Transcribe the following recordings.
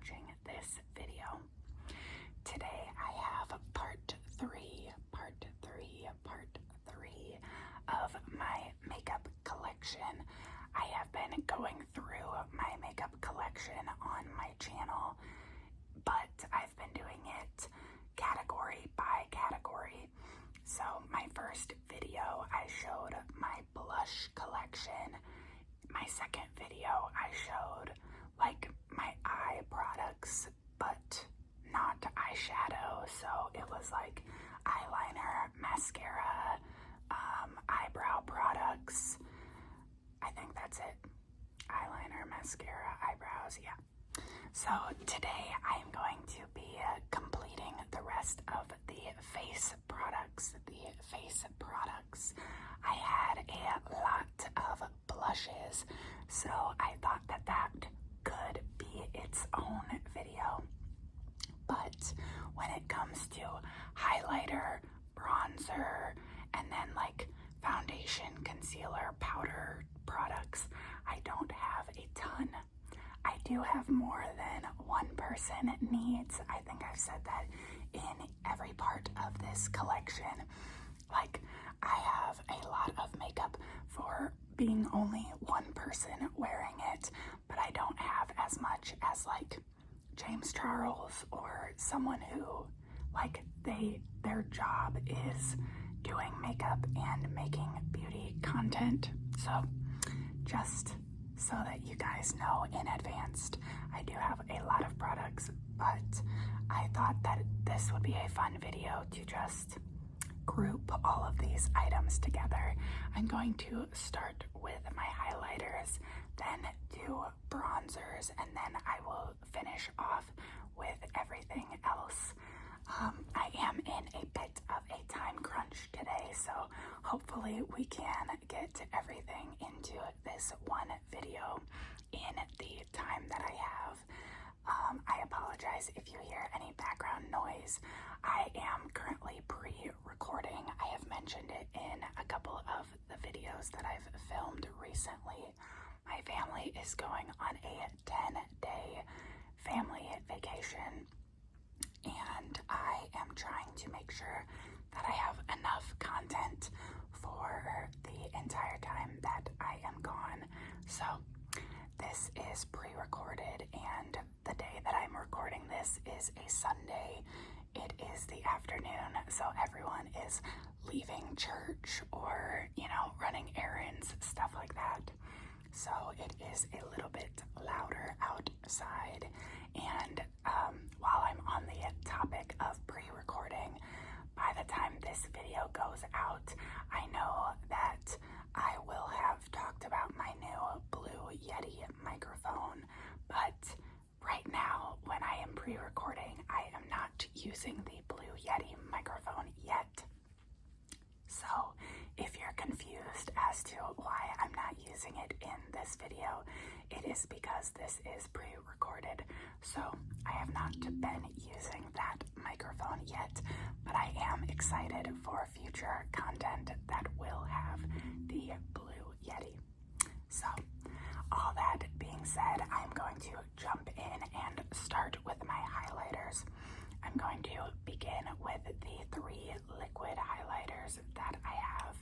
watching this video. Today I have part three of my makeup collection. I have been going through my makeup collection on my channel, but I've been doing it category by category. So my first video I showed my blush collection. My second video I showed like my eye products, but not eyeshadow. So it was like eyeliner, mascara, eyebrow products. I think that's it. Eyeliner, mascara, eyebrows, yeah. So today I am going to be completing the rest of the face products. I had a lot of blushes, so I thought that could be its own video. But when it comes to highlighter, bronzer, and then like foundation, concealer, powder products, I don't have a ton. I do have more than one person needs. I think I've said that in every part of this collection. Like, I have a lot of makeup for being only one person wearing it, but I don't have as much as like James Charles or someone who like their job is doing makeup and making beauty content. So just so that you guys know in advance, I do have a lot of products, but I thought that this would be a fun video to just group all of these items together. I'm going to start with my highlighters, then do bronzers, and then I will finish off with everything else. I am in a bit of a time crunch today, so hopefully we can get everything into this one video in the time that I have. I apologize if you hear any background noise. I am currently pre-recording. I have mentioned it in a couple of the videos that I've filmed recently. My family is going on a 10-day family vacation, and I am trying to make sure that I have enough content for the entire time that I am gone. So this is pre-recorded, and the day that I'm recording this is a Sunday. It is the afternoon, so everyone is leaving church or, running errands, stuff like that. So it is a little bit louder outside. And while I'm on the topic of pre-recording, by the time this video goes out, I know that I will have talked about my new Blue Yeti microphone, but right now, when I am pre-recording, I am not using the Blue Yeti microphone yet. So if you're confused as to why I'm not using it in this video, it is because this is pre-recorded. So I have not been using that microphone yet, but I am excited for future content that will have the Blue Yeti. So all that being said, I'm going to jump in and start with my highlighters. I'm going to begin with the 3 liquid highlighters that I have.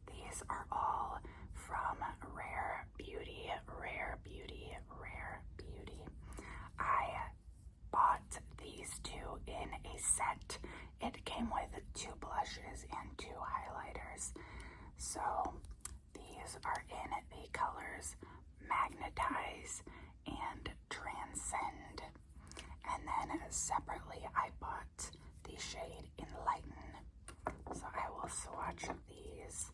These are all from Rare Beauty. I bought these 2 in a set. It came with 2 blushes and 2 highlighters. So these are in the colors Magnetize and Transcend. And then separately I bought the shade Enlighten. So I will swatch these.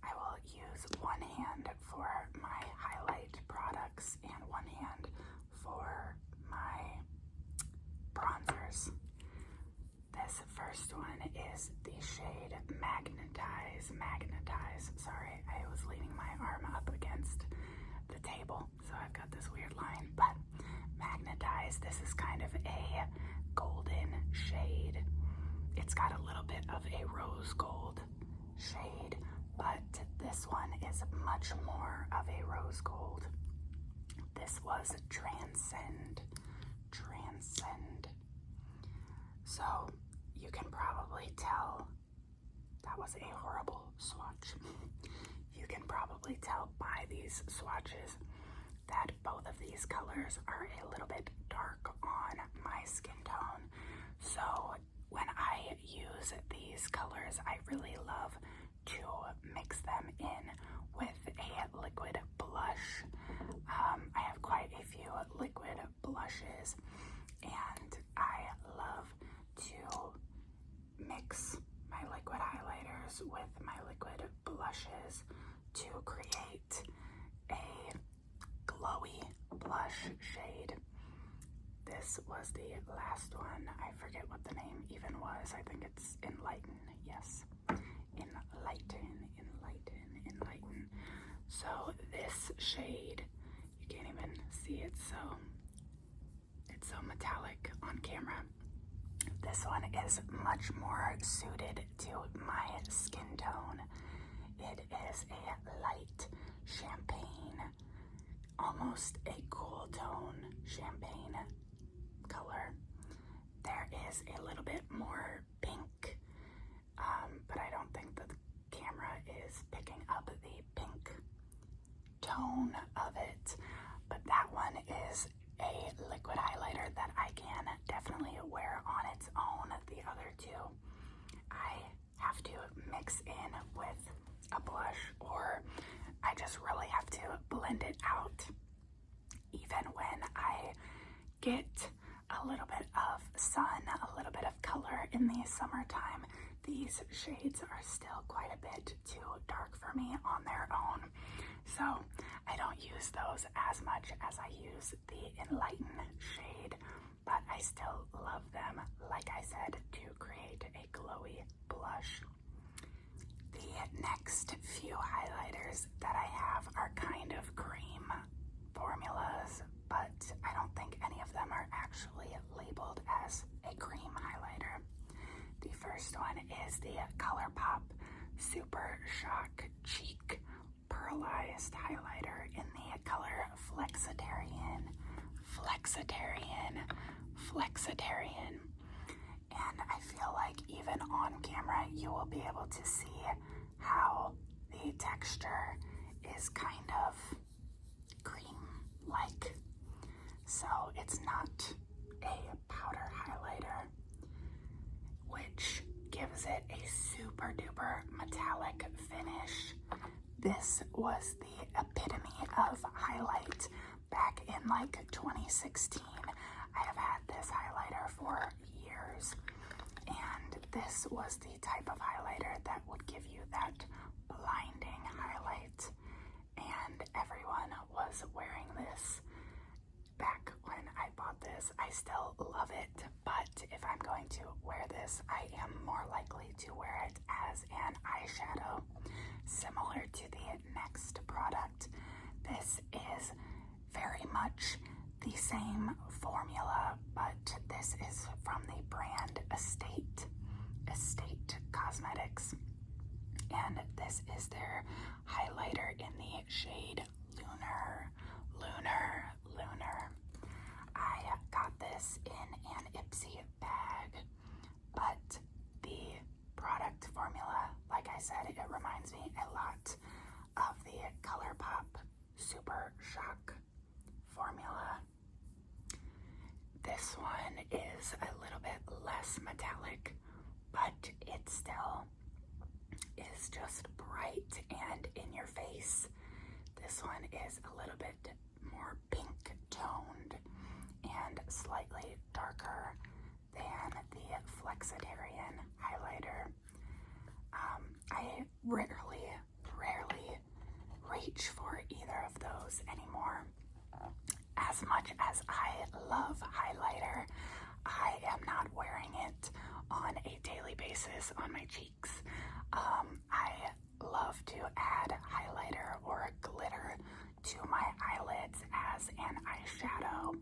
I will use one hand for my highlight products and one hand for my bronzers. This first one is the shade Magnetize. Sorry, I was leaning my arm up against the table, so I've got this weird line. But Magnetize, this is kind of a golden shade. It's got a little bit of a rose gold shade, but this one is much more of a rose gold. this was Transcend. Transcend. So you can probably tell that was a horrible swatch. You can probably tell by these swatches that both of these colors are a little bit dark on my skin tone. So when I use these colors, I really love to mix them in with a liquid blush. I have quite a few liquid blushes, and I love to mix my liquid highlighters with my liquid blushes to create a glowy blush shade. This was the last one. I forget what the name even was. I think it's Enlighten. Yes. Enlighten. So this shade, you can't even see it, so it's so metallic on camera. This one is much more suited to my skin tone. It is a light champagne, almost a cool tone champagne color. There is a little bit more pink, but I don't think the camera is picking up the pink tone of it. But that one is a liquid highlighter that I can definitely wear on its own. The other two, I have to mix in with a blush, or I just really have to blend it out. Even when I get a little bit of sun, a little bit of color in the summertime, these shades are still quite a bit too dark for me on their own. So I don't use those as much as I use the Enlighten shade, but I still love them, like I said, to create a glowy blush. The next few highlighters that I have are kind of cream formulas, but I don't think any of them are actually labeled as a cream highlighter. The first one is the ColourPop Super Shock Cheek Pearlized Highlighter in the color Flexitarian. And I feel like even on camera, you will be able to see how the texture is kind of cream-like. So it's not a powder highlighter, which gives it a super duper metallic finish. This was the epitome of highlight back in like 2016. I have had this highlighter for years, and this was the type of highlighter that would give you that blinding highlight, and everyone was wearing this back when I bought this. I still love it, but if I'm going to wear this, I am more likely to wear it as an eyeshadow, similar to the next product. This is very much the same formula, but this is from the brand Estate Cosmetics, and this is their highlighter in the shade Lunar. I got this in an Ipsy bag, but the product formula, like I said, it reminds me a lot of the ColourPop Super Shock formula. This one is a little bit less metallic, but it still is just bright and in your face. This one is a little bit more pink toned and slightly darker than the Flexitarian highlighter. I rarely reach for either of those anymore. As much as I love highlighter, I am not wearing it on a daily basis on my cheeks. I love to add highlighter or glitter to my eyelids as an eyeshadow,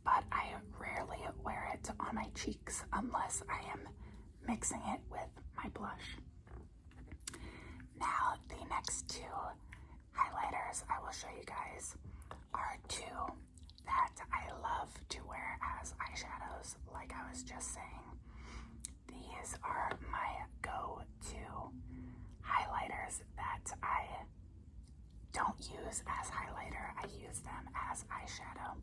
but I rarely wear it on my cheeks unless I am mixing it with my blush. Now, the next two highlighters I will show you guys are two that I love to wear as eyeshadows, like I was just saying. These are my go-to highlighters that I don't use as highlighter. I use them as eyeshadow.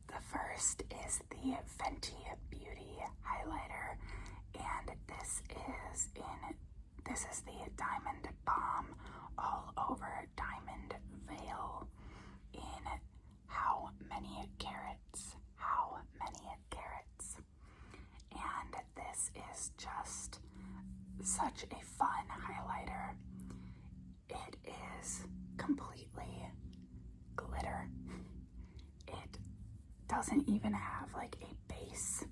The first is the Fenty Beauty highlighter, and this is the Diamond Bomb All Over Diamond Veil in How Many Carats? How Many Carats? And this is just such a fun highlighter. It is completely glitter. It doesn't even have like a base.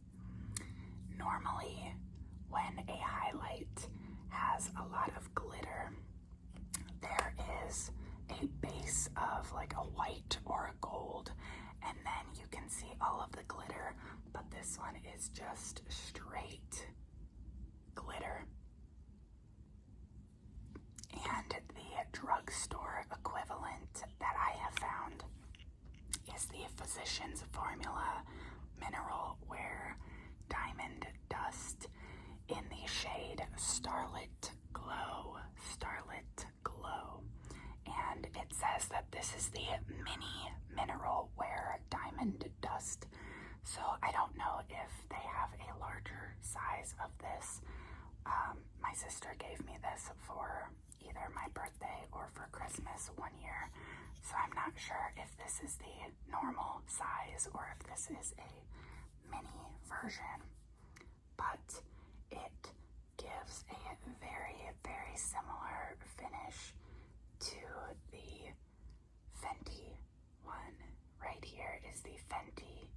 Normally, when a highlight has a lot of glitter, there is a base of like a white or a gold, and then you can see all of the glitter, but this one is just straight glitter. And the drugstore equivalent that I have found is the Physicians Formula Mineral Wear Diamond Dust in the shade Starlit Glow. Starlit Glow. And it says that this is the mini mineral wear diamond dust. So I don't know if they have a larger size of this. My sister gave me this for either my birthday or for Christmas one year. So I'm not sure if this is the normal size or if this is a mini version. But it gives a very, very similar finish to the Fenty one. Right here is the Fenty,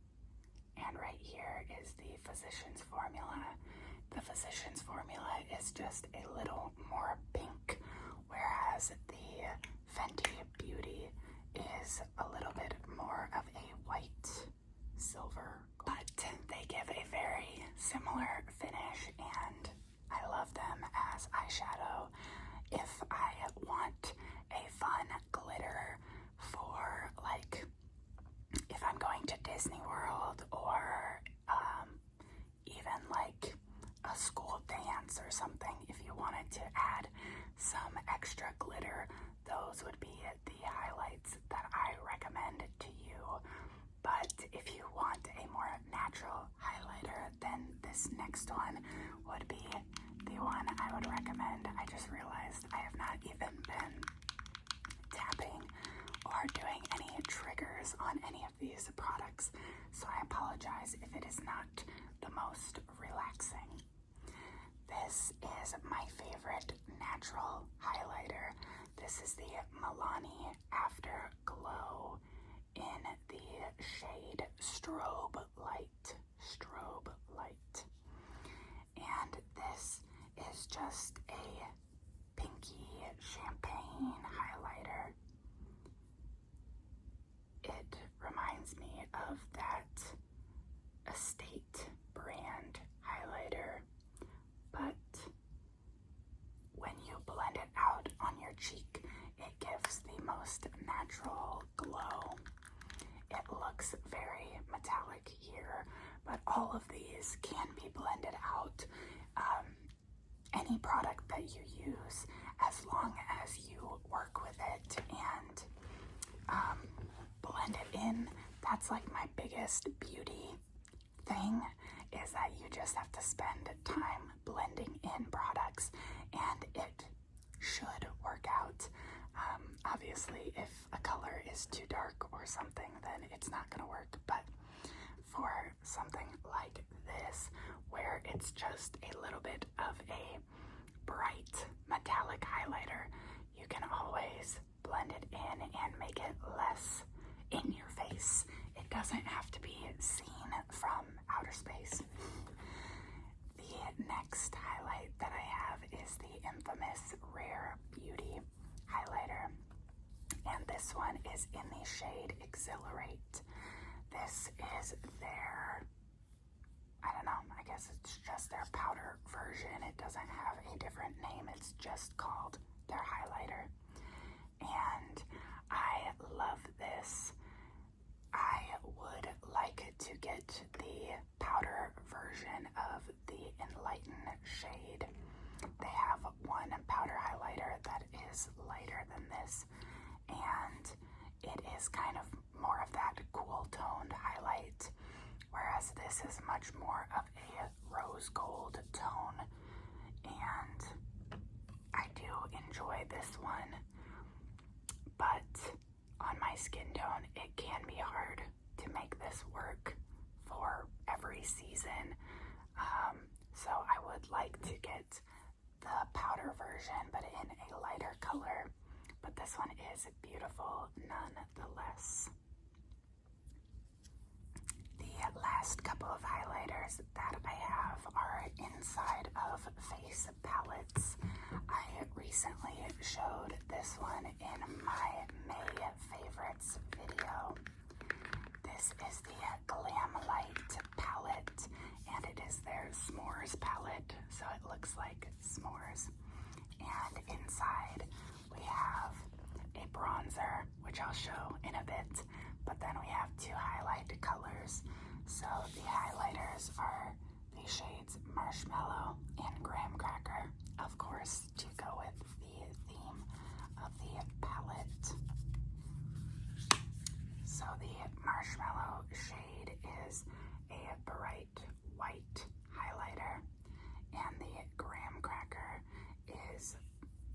and right here is the Physicians Formula. The Physicians Formula is just a little more pink, whereas the Fenty Beauty is a little bit more of a white silver. But they give a very similar finish, and I love them as eyeshadow. If I want a fun glitter for, like, if I'm going to Disney World or even like a school dance or something, if you wanted to add some extra glitter, those would be the highlights that I recommend to you. But if you want a more natural highlighter, then this next one would be the one I would recommend. I just realized I have not even been tapping or doing any triggers on any of these products, so I apologize if it is not the most relaxing. This is my favorite natural highlighter. This is the Milani Afterglow in the shade Strobe Light. Strobe Light. And this is just a pinky champagne highlighter. It reminds me of that Estate brand highlighter, but when you blend it out on your cheek, it gives the most natural glow. It looks very metallic here, but all of these can be blended out. Any product that you use, as long as you work with it and blend it in, that's like my biggest beauty thing, is that you just have to spend time blending in products and it should work out. Obviously, if a color is too dark or something, then it's not going to work. But for something like this, where it's just a little bit of a bright metallic highlighter, you can always blend it in and make it less in your face. It doesn't have to be seen from outer space. The next highlight that I have is the infamous Rare Beauty highlighter, and this one is in the shade Exhilarate. This is their, I don't know, I guess it's just their powder version. It doesn't have a different name, it's just called their highlighter. And I love this to get the powder version of the Enlighten shade. They have one powder highlighter that is lighter than this, and it is kind of more of that cool toned highlight, whereas this is much more of a rose gold tone, and I do enjoy this one, but on my skin tone it can be hard to make this work for every season. So I would like to get the powder version but in a lighter color, but this one is beautiful nonetheless. The last couple of highlighters that I have are inside of face palettes. I recently showed this one in my May favorites video. This is the Glam Light palette, and it is their S'mores palette, so it looks like s'mores. And inside we have a bronzer, which I'll show in a bit, but then we have two highlight colors. So the highlighters are the shades Marshmallow and Graham Cracker, of course, to go with the theme of the palette. So the Marshmallow shade is a bright white highlighter, and the Graham Cracker is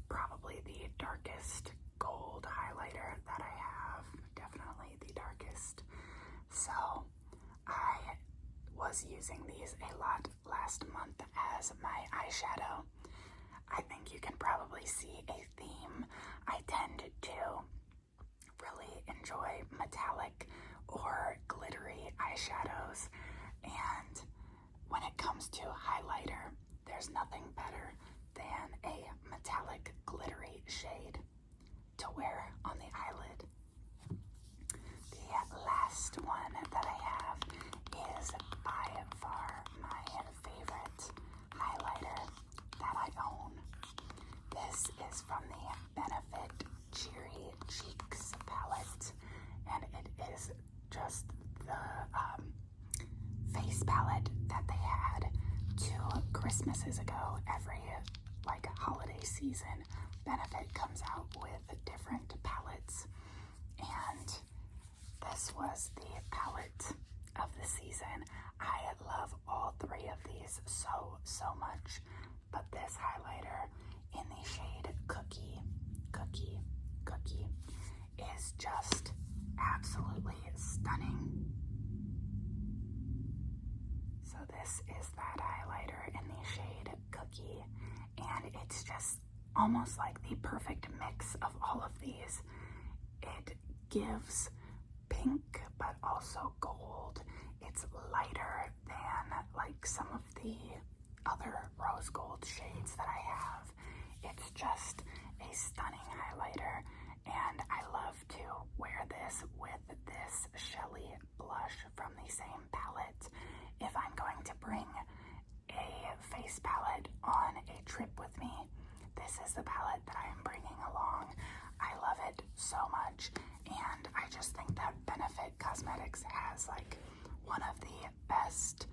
probably the darkest gold highlighter that I have, definitely the darkest. So I was using these a lot last month as my eyeshadow. I think you can probably see a theme. I tend to really enjoy metallic or glittery eyeshadows, and when it comes to highlighter, there's nothing better than a metallic glittery shade to wear on the eyelid. The last one that I have is by far my favorite highlighter that I own. This is from the Benefit Cheery Cheeks palette, and it is just the face palette that they had 2 Christmases ago. Every holiday season, Benefit comes out with different palettes, and this was the palette of the season. I love all 3 of these so much, but this highlighter in the shade Cookie is just absolutely stunning. So this is that highlighter in the shade Cookie, and it's just almost like the perfect mix of all of these. It gives pink but also gold. It's lighter than some of the other rose gold shades that I have. It's just a stunning highlighter, and I love to wear this with this Shelly blush from the same palette. If I'm going to bring a face palette on a trip with me, this is the palette that I am bringing along. I love it so much, and I just think that Benefit Cosmetics has one of the best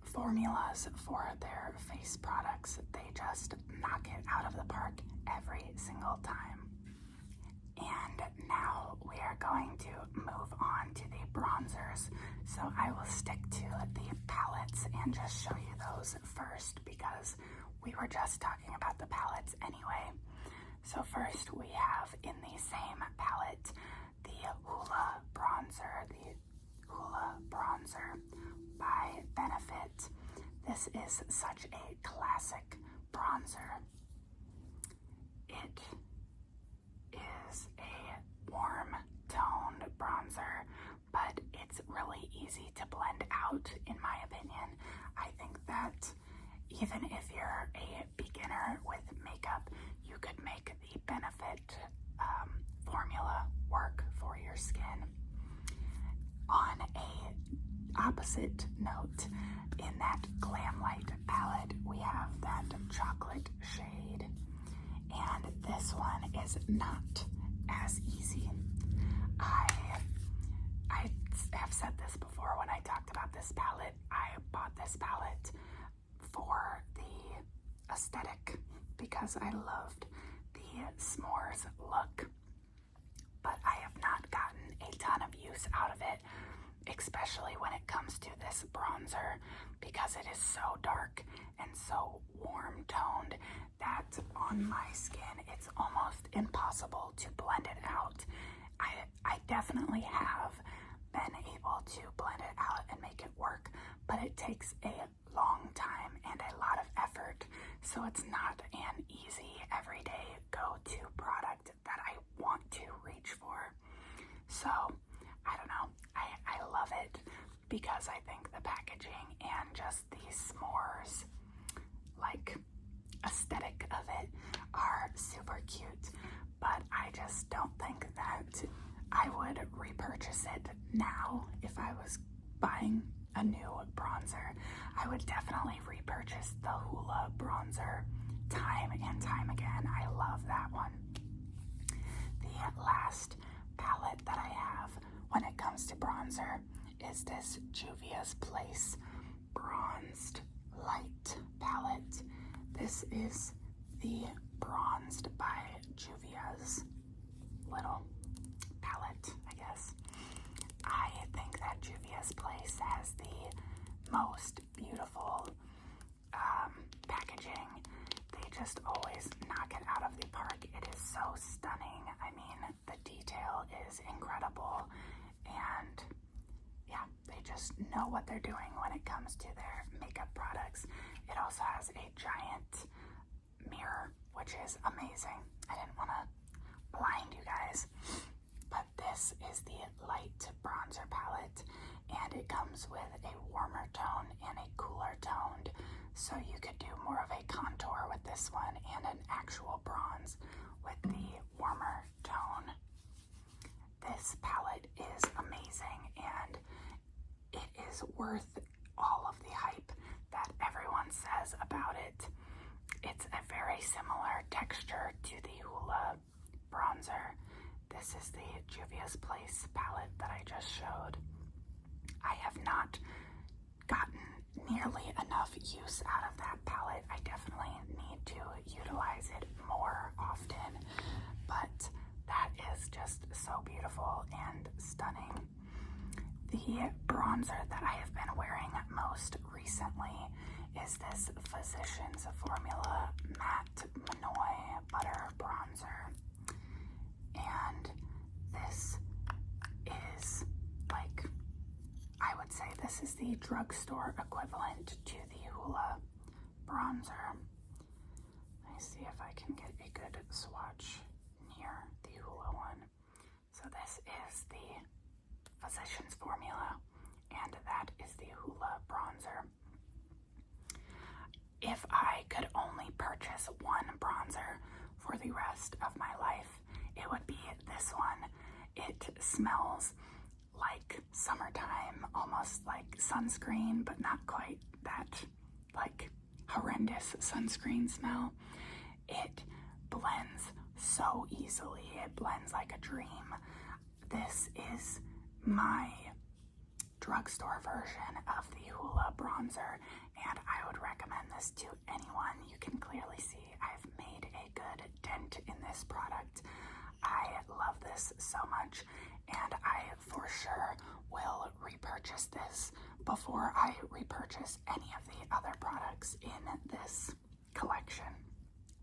formulas for their face products. They just knock it out of the park every single time. And now we are going to move on to the bronzers. So I will stick to the palettes and just show you those first, because we were just talking about the palettes anyway. So first we have in the same palette the Hoola bronzer by Benefit. This is such a classic bronzer. It is a warm toned bronzer, but it's really easy to blend out, in my opinion. I think that even if you're a beginner with makeup, you could make the Benefit formula work for your skin. On a opposite note, in that Glam Light palette, we have that chocolate shade, and this one is not as easy. I have said this before when this palette for the aesthetic because I loved the s'mores look, but I have not gotten a ton of use out of it, especially when it comes to this bronzer, because it is so dark and so warm toned that on my skin it's almost impossible to blend it out. I definitely have been able to blend it out and make it work, but it takes a long time and a lot of effort, so it's not an easy everyday go-to product that I want to reach for. So I don't know, I love it because I think the packaging and just the s'mores like aesthetic of it are super cute, but I just don't think that I would repurchase it now. If I was buying a new bronzer, I would definitely repurchase the Hoola bronzer time and time again. I love that one. The last palette that I have when it comes to bronzer is this Juvia's Place Bronzed Light palette. This is the Bronzed by Juvia's little palette, I guess. I think that Juvia's Place has the most beautiful packaging. They just always knock it out of the park. It is so stunning. I mean, the detail is incredible, and yeah, they just know what they're doing when it comes to their makeup products. It also has a giant mirror, which is amazing. I didn't want to blind you guys, but this is the light bronzer palette, and it comes with a warmer tone and a cooler toned, so you could do more of a contour with this one and an actual bronze with the warmer tone. This palette is amazing, and it is worth all of the hype that everyone says about it. It's a very similar texture to the Hoola bronzer. This is the Juvia's Place palette that I just showed. I have not gotten nearly enough use out of that palette. I definitely need to utilize it more often, but that is just so beautiful and stunning. The bronzer that I have been wearing most recently is this Physicians Formula Matte Manoy Butter Bronzer. And this is like, I would say this is the drugstore equivalent to the Hoola bronzer. Let me see if I can get a good swatch near the Hoola one. So this is the Physicians Formula, and that is the Hoola bronzer. If I could only purchase one bronzer for the rest of my life, it would be this one. It smells like summertime, almost like sunscreen, but not quite that like horrendous sunscreen smell. It blends so easily. It blends like a dream. This is my drugstore version of the Hoola bronzer, and I would recommend this to anyone. You can clearly see I've made a good dent in this product. I love this so much, and I for sure will repurchase this before I repurchase any of the other products in this collection.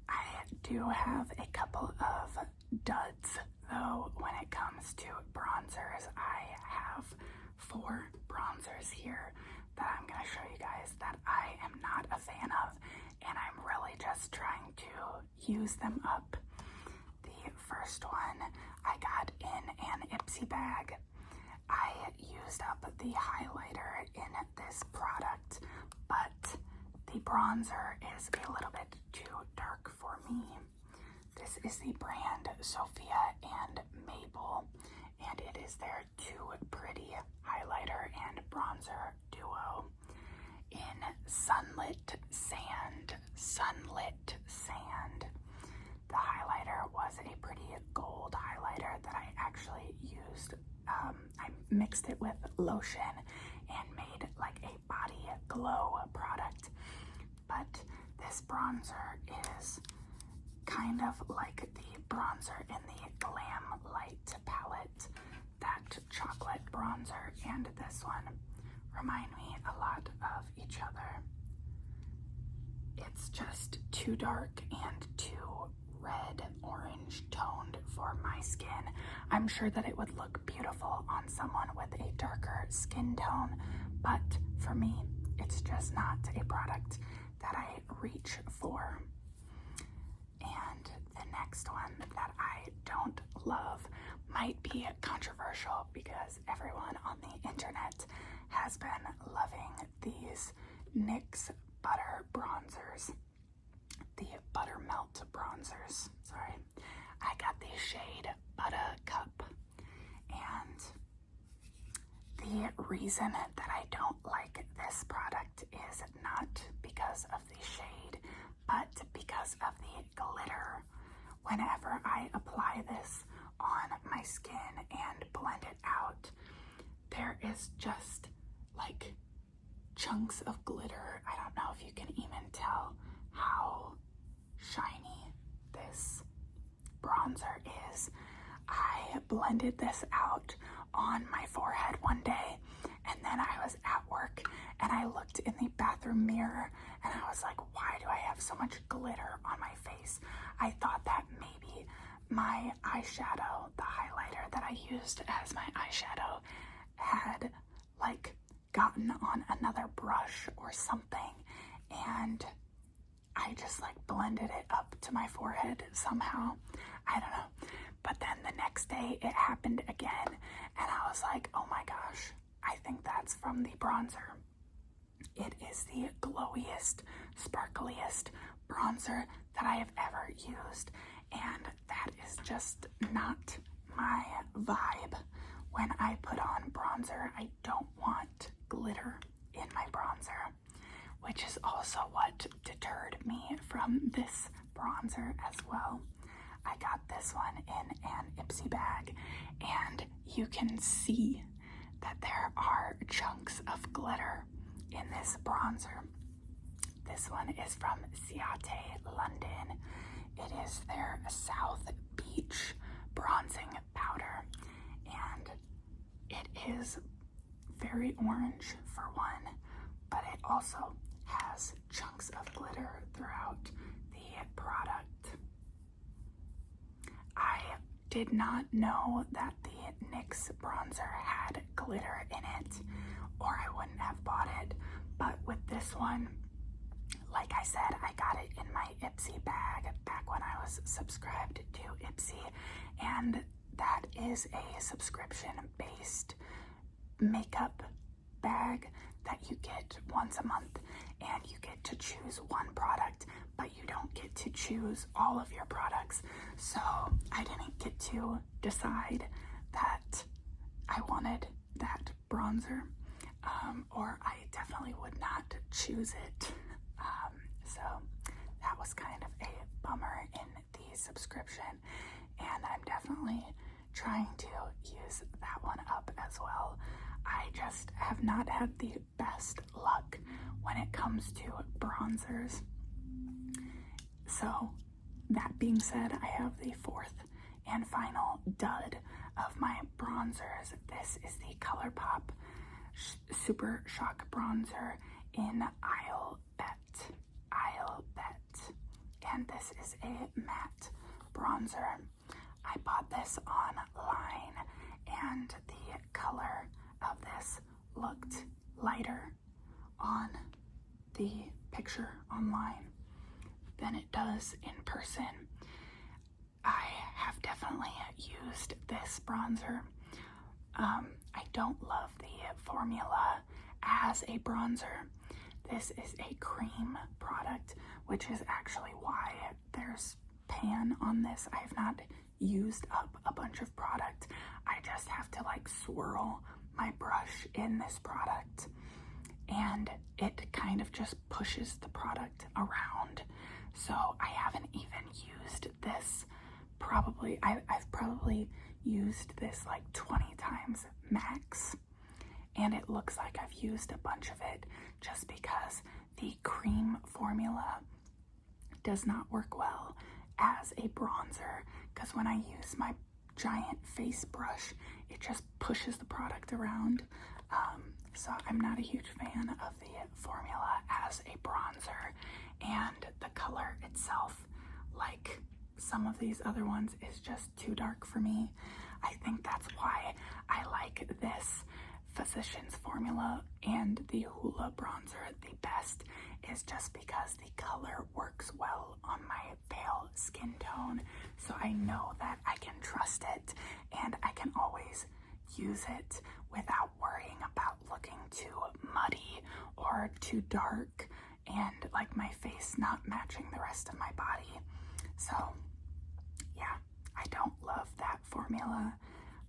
I do have a couple of duds though when it comes to bronzers. I have 4 bronzers here that I'm going to show you guys that I am not a fan of, and I'm really just trying to use them up. The first one I got in an Ipsy bag. I used up the highlighter in this product, but the bronzer is a little bit too dark for me. This is the brand Sophia and Mabel, and it is their Too Pretty highlighter and bronzer duo in Sunlit Sand. Sunlit Sand. The highlighter was a pretty gold highlighter that I actually used. I mixed it with lotion and made like a body Glow product. But this bronzer is kind of like the bronzer in the Glam Light palette. That chocolate bronzer and this one remind me a lot of each other. It's just too dark and too red orange toned for my skin. I'm sure that it would look beautiful on someone with a darker skin tone, but for me, it's just not a product that I reach for. And the next one that I don't love might be controversial because everyone on the internet has been loving these NYX Butter Bronzers. The Buttermelt Bronzers. Sorry. I got the shade Buttercup. And the reason that I don't like this product is not because of the shade, but because of the glitter. Whenever I apply this on my skin and blend it out, there is just like chunks of glitter. I don't know if you can even tell how shiny this bronzer is. I blended this out on my forehead one day, and then I was at work and I looked in the bathroom mirror and I was like, why do I have so much glitter on my face? I thought that maybe my eyeshadow, the highlighter that I used as my eyeshadow, had like gotten on another brush or something, and I just like blended it up to my forehead somehow. I don't know. But then the next day it happened again, and I was like, oh my gosh, I think that's from the bronzer. It is the glowiest, sparkliest bronzer that I have ever used, and that is just not my vibe. When I put on bronzer, I don't want glitter in my bronzer, which is also what deterred me from this bronzer as well. I got this one in an Ipsy bag, and you can see that there are chunks of glitter in this bronzer. This one is from Ciate London. It is their South Beach bronzing powder, and it is very orange for one, but it also has chunks of glitter throughout the product. I did not know that the NYX bronzer had glitter in it, or I wouldn't have bought it. But with this one, like I said, I got it in my Ipsy bag back when I was subscribed to Ipsy, and that is a subscription-based makeup bag that you get once a month, and you get to choose one product, but you don't get to choose all of your products. So I didn't get to decide that I wanted that bronzer, or I definitely would not choose it. So that was kind of a bummer in the subscription, and I'm definitely trying to use that one up as well. I just have not had the best luck when it comes to bronzers. So that being said, I have the fourth and final dud of my bronzers. This is the ColourPop Super Shock Bronzer in Isle Bet. And this is a matte bronzer. I bought this online, and the color of this looked lighter on the picture online than it does in person. I have definitely used this bronzer. I don't love the formula as a bronzer. This is a cream product, which is actually why there's pan on this. I have not used up a bunch of product. I just have to like swirl my brush in this product, and it kind of just pushes the product around. So I haven't even used this I've probably used this like 20 times max, and it looks like I've used a bunch of it just because the cream formula does not work well as a bronzer, because when I use my giant face brush, it just pushes the product around. So I'm not a huge fan of the formula as a bronzer, and the color itself, like some of these other ones, is just too dark for me. I think that's why I like this Physicians formula and the Hoola bronzer the best, is just because the color works well on my pale skin tone, so I know that I can trust it and I can always use it without worrying about looking too muddy or too dark and like my face not matching the rest of my body. So yeah, I don't love that formula,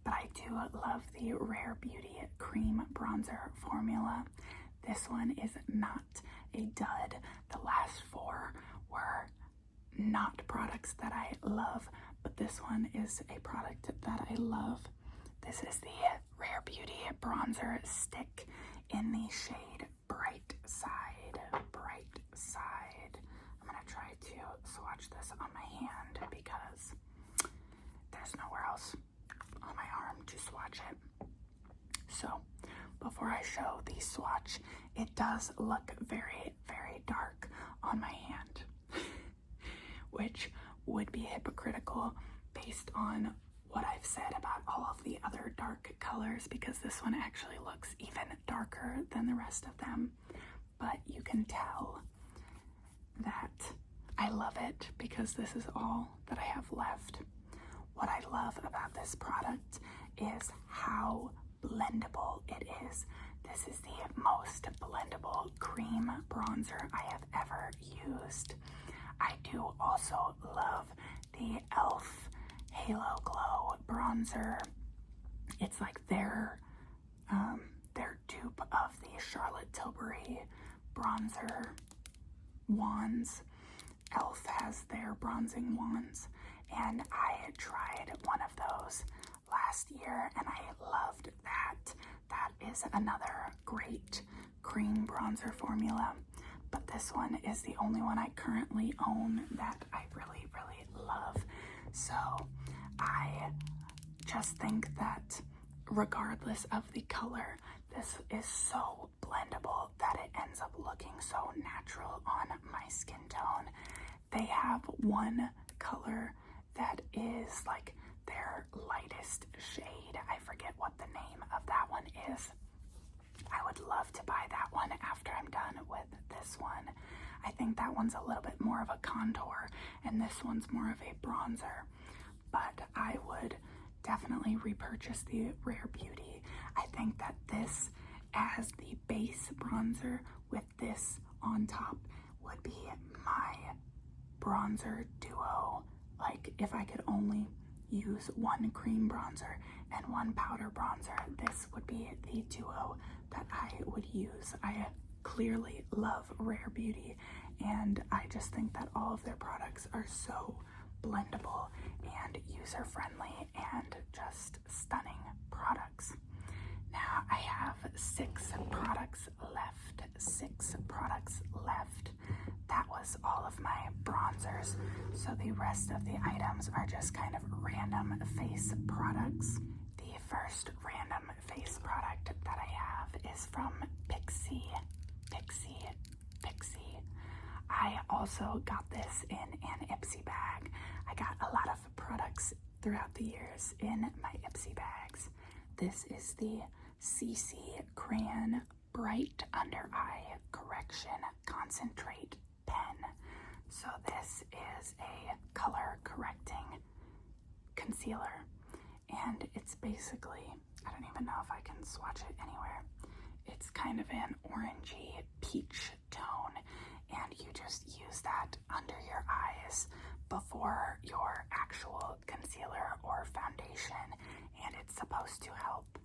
but I do love the Rare Beauty Cream Bronzer formula. This one is not a dud. The last four were not products that I love, but this one is a product that I love. This is the Rare Beauty Bronzer Stick in the shade Bright Side. Bright Side. I'm gonna try to swatch this on my hand because there's nowhere else on my arm to swatch it. So before I show the swatch, it does look very, very dark on my hand, which would be hypocritical based on what I've said about all of the other dark colors, because this one actually looks even darker than the rest of them. But you can tell that I love it because this is all that I have left. What I love about this product is how blendable it is. This is the most blendable cream bronzer I have ever used. I do also love the e.l.f. Halo Glow bronzer. It's like their dupe of the Charlotte Tilbury bronzer wands. e.l.f. has their bronzing wands, and I tried one of those last year and I loved that. That is another great cream bronzer formula, but this one is the only one I currently own that I really, really love. So I just think that regardless of the color, this is so blendable that it ends up looking so natural on my skin tone. They have one color that is like their lightest shade. I forget what the name of that one is. I would love to buy that one after I'm done with this one. I think that one's a little bit more of a contour and this one's more of a bronzer, but I would definitely repurchase the Rare Beauty. I think that this as the base bronzer with this on top would be my bronzer duo. Like if I could only use one cream bronzer and one powder bronzer, this would be the duo that I would use. I clearly love Rare Beauty, and I just think that all of their products are so blendable and user-friendly and just stunning products. Now I have 6 products left. 6 products left. That was all of my bronzers, so the rest of the items are just kind of random face products. The first random face product that I have is from Pixi. I also got this in an Ipsy bag. I got a lot of products throughout the years in my Ipsy bags. This is the CC Crayon Bright Under Eye Correction Concentrate Pen. So this is a color correcting concealer, and it's basically, I don't even know if I can swatch it anywhere. It's kind of an orangey peach tone, and you just use that under your eyes before your actual concealer or foundation, and it's supposed to help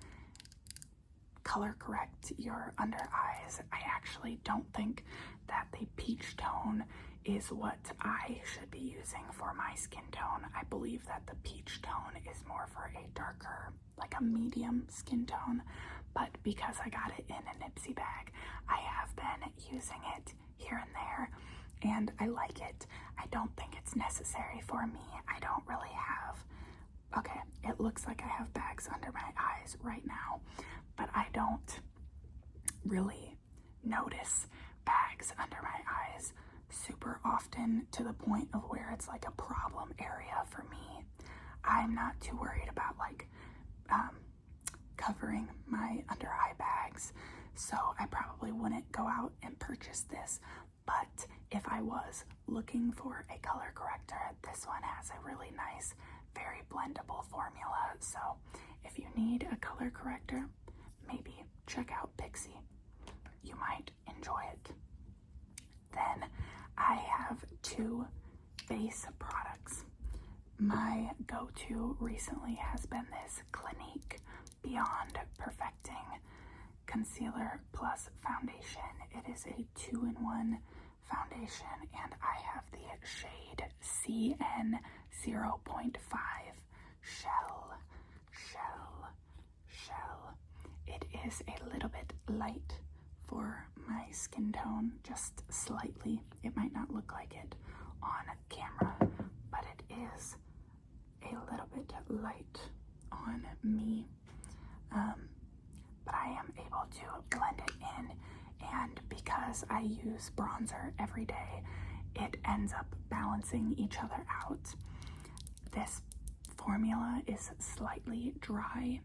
color correct your under eyes. I actually don't think that the peach tone is what I should be using for my skin tone. I believe that the peach tone is more for a darker, like a medium skin tone, but because I got it in a Nipsey bag, I have been using it here and there, and I like it. I don't think it's necessary for me. I don't really have, okay, it looks like I have bags under my eyes right now, but I don't really notice bags under my eyes super often to the point of where it's like a problem area for me. I'm not too worried about like covering my under eye bags, so I probably wouldn't go out and purchase this. But if I was looking for a color corrector, this one has a really nice, very blendable formula. So if you need a color corrector, maybe check out Pixi. You might enjoy it. Then I have two base products. My go-to recently has been this Clinique Beyond Perfecting Concealer Plus Foundation. It is a 2-in-1 foundation, and I have the shade CN 0.5 Shell. It is a little bit light for my skin tone, just slightly. It might not look like it on camera, but it is a little bit light on me. But I am able to blend it in, and because I use bronzer every day, it ends up balancing each other out. This formula is slightly dry,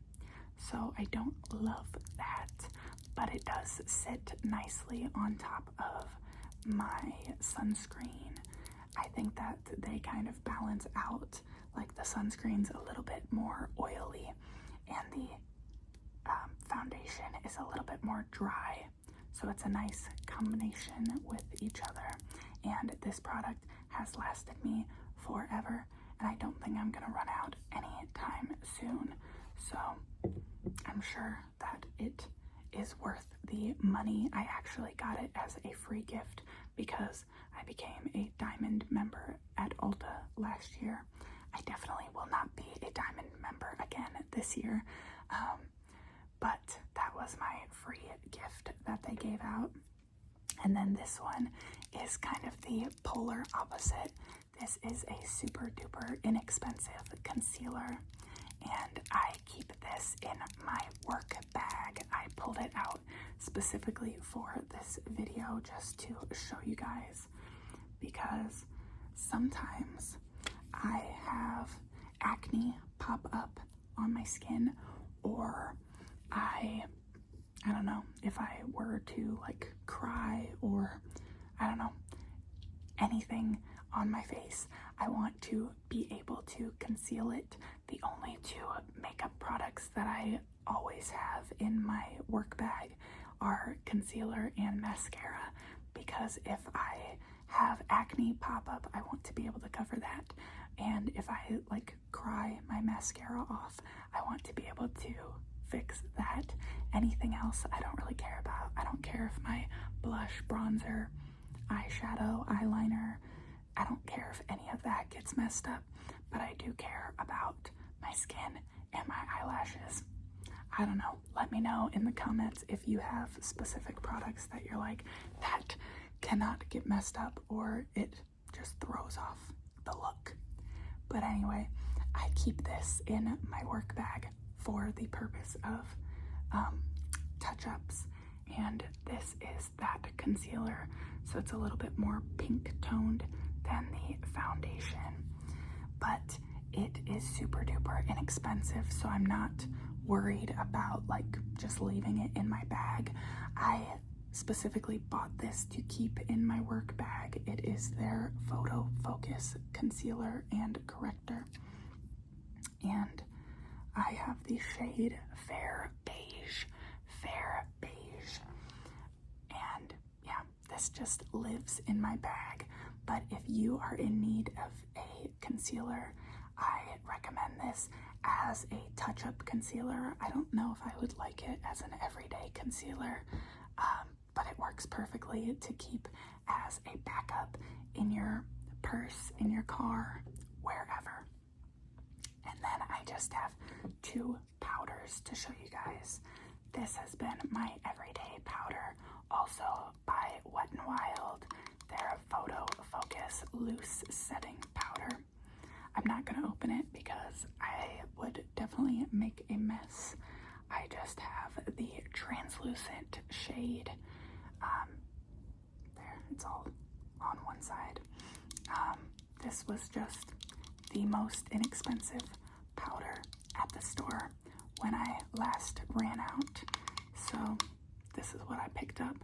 so I don't love that, but it does sit nicely on top of my sunscreen. I think that they kind of balance out, like the sunscreen's a little bit more oily and the foundation is a little bit more dry, so it's a nice combination with each other. And this product has lasted me forever, and I don't think I'm gonna run out anytime soon, so I'm sure that it is worth the money. I actually got it as a free gift because I became a diamond member at Ulta last year. I definitely will not be a diamond member again this year, but that was my free gift that they gave out. And then this one is kind of the polar opposite. This is a super duper inexpensive concealer, and I keep this in my work bag. I pulled it out specifically for this video just to show you guys, because sometimes I have acne pop up on my skin, or I don't know, if I were to like cry, or I don't know, anything on my face, I want to be able to conceal it. The only two makeup products that I always have in my work bag are concealer and mascara, because if I have acne pop up, I want to be able to cover that. And if I like cry my mascara off, I want to be able to fix that. Anything else I don't really care about. I don't care if my blush, bronzer, eyeshadow, eyeliner, I don't care if any of that gets messed up, but I do care about my skin and my eyelashes. I don't know. Let me know in the comments if you have specific products that you're like, that cannot get messed up, or it just throws off the look. But anyway, I keep this in my work bag for the purpose of touch-ups, and this is that concealer, so it's a little bit more pink toned than the foundation, but it is super duper inexpensive, so I'm not worried about like just leaving it in my bag. I specifically bought this to keep in my work bag. It is their Photo Focus concealer and corrector, and I have the shade Fair Beige, and yeah, this just lives in my bag. But if you are in need of a concealer, I recommend this as a touch-up concealer. I don't know if I would like it as an everyday concealer, but it works perfectly to keep as a backup in your purse, in your car, wherever. And then I just have two powders to show you guys. this has been my everyday powder, also by Wet n Wild, their Photo Focus Loose Setting Powder. I'm not going to open it because I would definitely make a mess. I just have the translucent shade. There, it's all on one side. This was just the most inexpensive powder at the store when I last ran out. So this is what I picked up.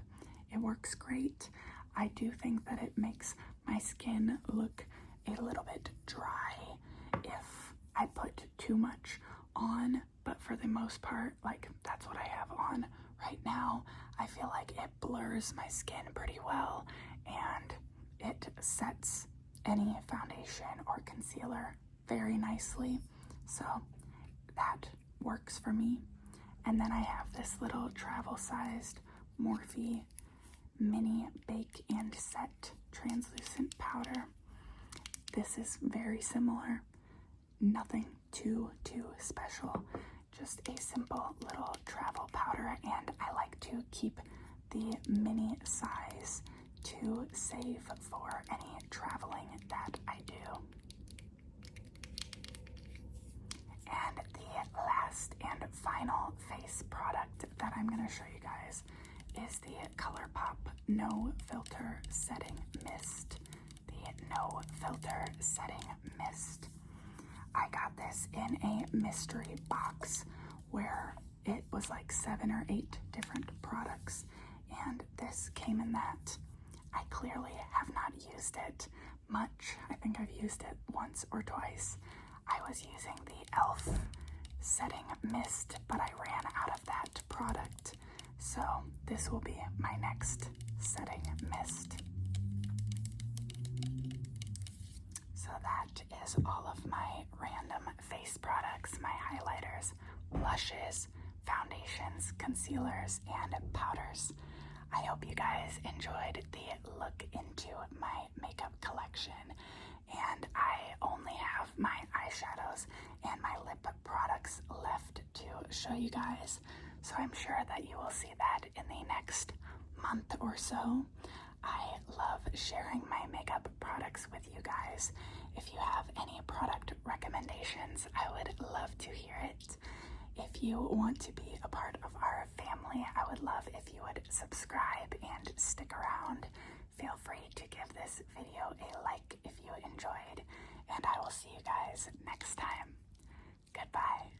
It works great. I do think that it makes my skin look a little bit dry if I put too much on, but for the most part, like, that's what I have on right now. I feel like it blurs my skin pretty well, and it sets any foundation or concealer very nicely, so that works for me. And then I have this little travel-sized Morphe Mini Bake and Set translucent powder. This is very similar, nothing too special, just a simple little travel powder, and I like to keep the mini size to save for any traveling that I do. And the last and final face product that I'm going to show you guys is the ColourPop No Filter Setting Mist. The No Filter Setting Mist. I got this in a mystery box where it was like 7 or 8 different products, and this came in that. I clearly have not used it much. I think I've used it once or twice. I was using the e.l.f. setting mist, but I ran out of that product. So this will be my next setting mist. So that is all of my random face products, my highlighters, blushes, foundations, concealers, and powders. I hope you guys enjoyed the look into my makeup collection, and I only have my eyeshadows and my lip products left to show you guys, so I'm sure that you will see that in the next month or so. I love sharing my makeup products with you guys. If you have any product recommendations, I would love to hear it. If you want to be a part of our family, I would love if you would subscribe and stick around. Feel free to give this video a like if you enjoyed, and I will see you guys next time. Goodbye.